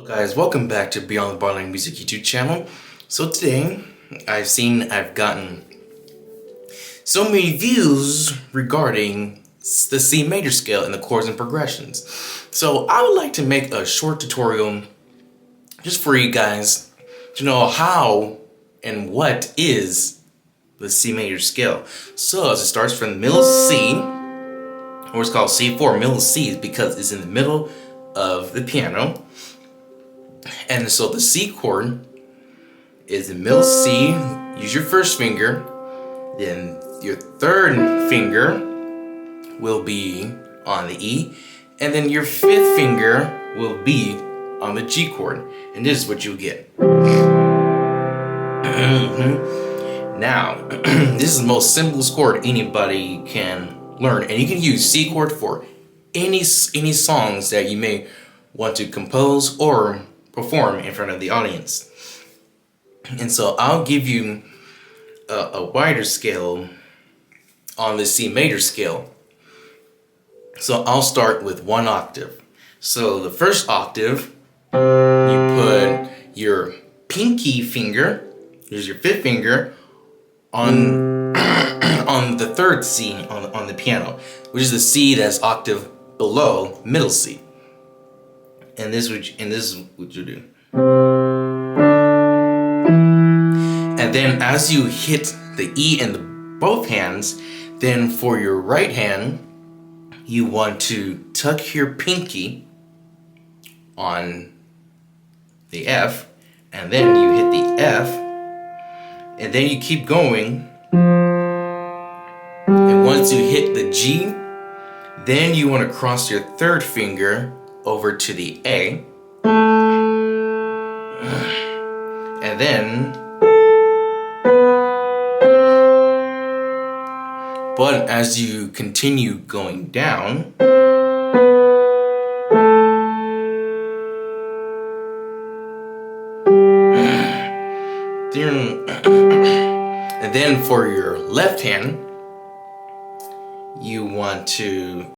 Hello guys, welcome back to Beyond the Barline Music YouTube channel. So today, I've gotten so many views regarding the C major scale and the chords and progressions. So I would like to make a short tutorial just for you guys to know how and what is the C major scale. So as it starts from the middle C, or it's called C4, middle C, because it's in the middle of the piano. And so the C chord is the middle C. Use your first finger. Then your third finger will be on the E. And then your fifth finger will be on the G chord. And this is what you'll get. Now, this is the most simplest chord anybody can learn. And you can use C chord for any songs that you may want to compose or perform in front of the audience. And so I'll give you a wider scale on the C major scale. So I'll start with one octave. So the first octave, you put your pinky finger, here's your fifth finger, on on the third C on the piano, which is the C that's octave below middle C. And this is what you do. And then as you hit the E in both hands, then for your right hand, you want to tuck your pinky on the F, and then you hit the F, and then you keep going. And once you hit the G, then you want to cross your third finger over to the A, and then, but as you continue going down, and then for your left hand, you want to,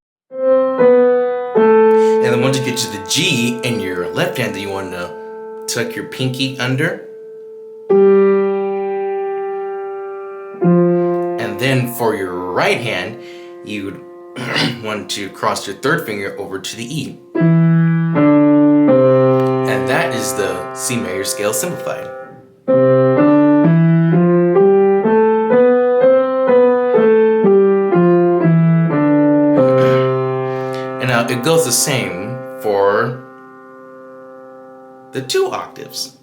and then once you get to the G in your left hand, then you want to tuck your pinky under. And then for your right hand, you would want to cross your third finger over to the E. And that is the C major scale simplified. And now it goes the same for the two octaves.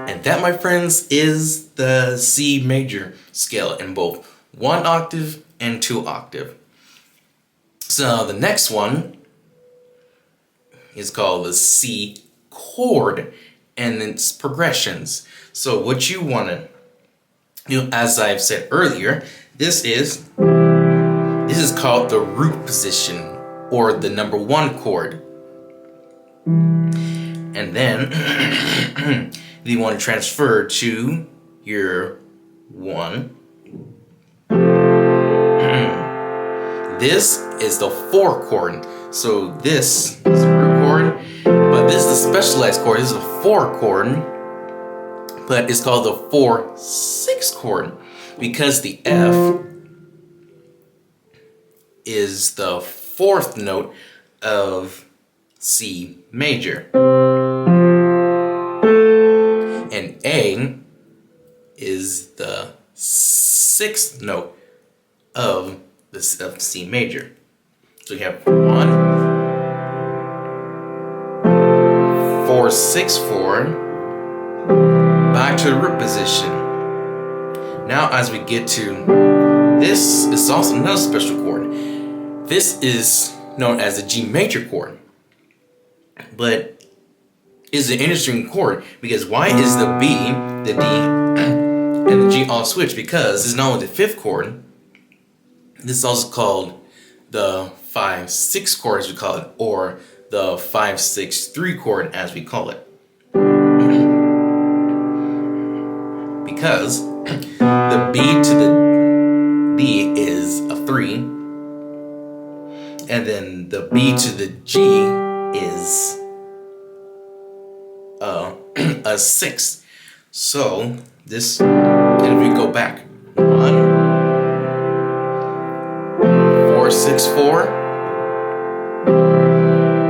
And that, my friends, is the C major scale in both one octave and two octave. So the next one is called the C chord and its progressions. So what you want to do, as I've said earlier, this is called the root position, or the number one chord. And then you want to transfer to your one. This is the four chord. So this is the root chord, but this is the specialized chord. This is a four chord, but it's called the 4/6 chord because the F is the fourth note of C major, and A is the sixth note of C major. So you have 1, 4, 6, 4, back to the root position. Now as we get to this, is also another special chord. This is known as the G major chord, but it's an interesting chord because why is the B, the D, and the G all switched? Because it's not only the fifth chord, this is also called the 5/6 chord, as we call it, or the 5-6-3 chord, as we call it. Because the B to the D is a 3, and then the B to the G is a 6. So this, and if we go back, 1, 4, 6, 4,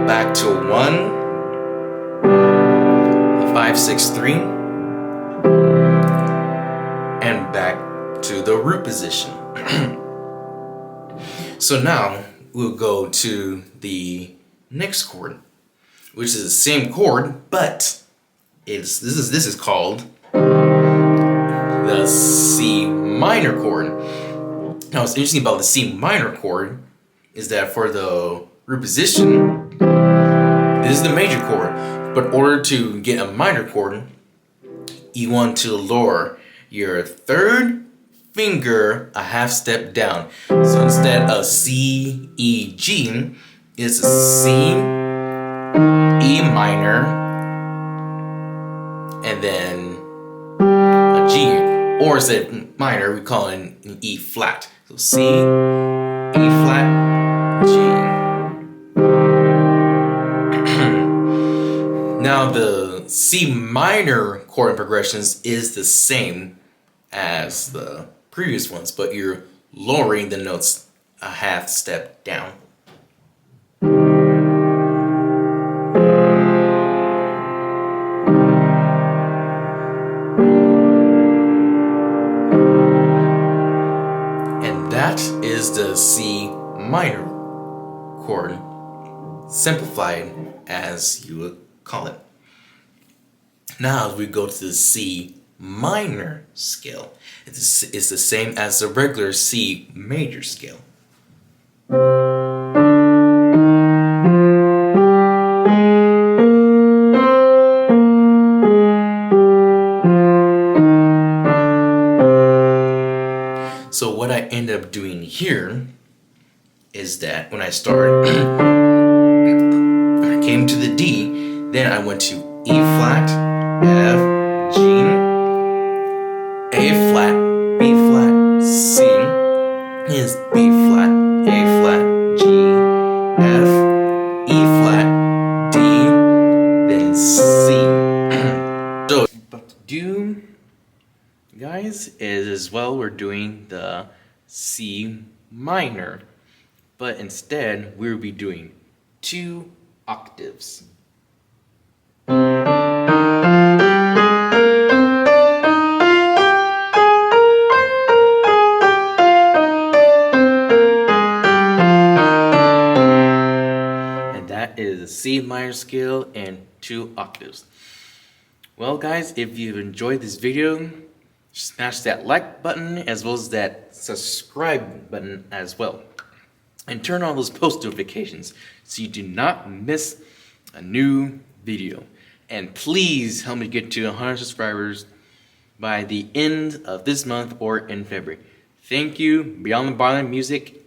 back to 1, 5, 6, 3, and back to the root position. So now we'll go to the next chord, which is the same chord, but this is called the C minor chord. Now, what's interesting about the C minor chord is that for the root position, this is the major chord, but in order to get a minor chord, you want to lower your third finger a half step down. So instead of C, E, G, it's a C, E minor, and then a G, or instead of minor, we call it an E flat. So C, E flat, G. Now the C minor chord progressions is the same as the previous ones, but you're lowering the notes a half step down. And that is the C minor chord, simplified as you would call it. Now we go to the C minor scale. It's the same as the regular C major scale. So what I end up doing here is that when I started, I came to the D, then I went to E flat, F, G, A flat, B flat, C, is B flat, A flat, G, F, E flat, D, then C. So what I'm about to do, guys, is as well we're doing the C minor, but instead we'll be doing 2 octaves. Is a C minor scale and 2 octaves. Well guys, if you've enjoyed this video, smash that like button as well as that subscribe button as well. And turn on those post notifications so you do not miss a new video. And please help me get to 100 subscribers by the end of this month or in February. Thank you, Beyond the Barling Music,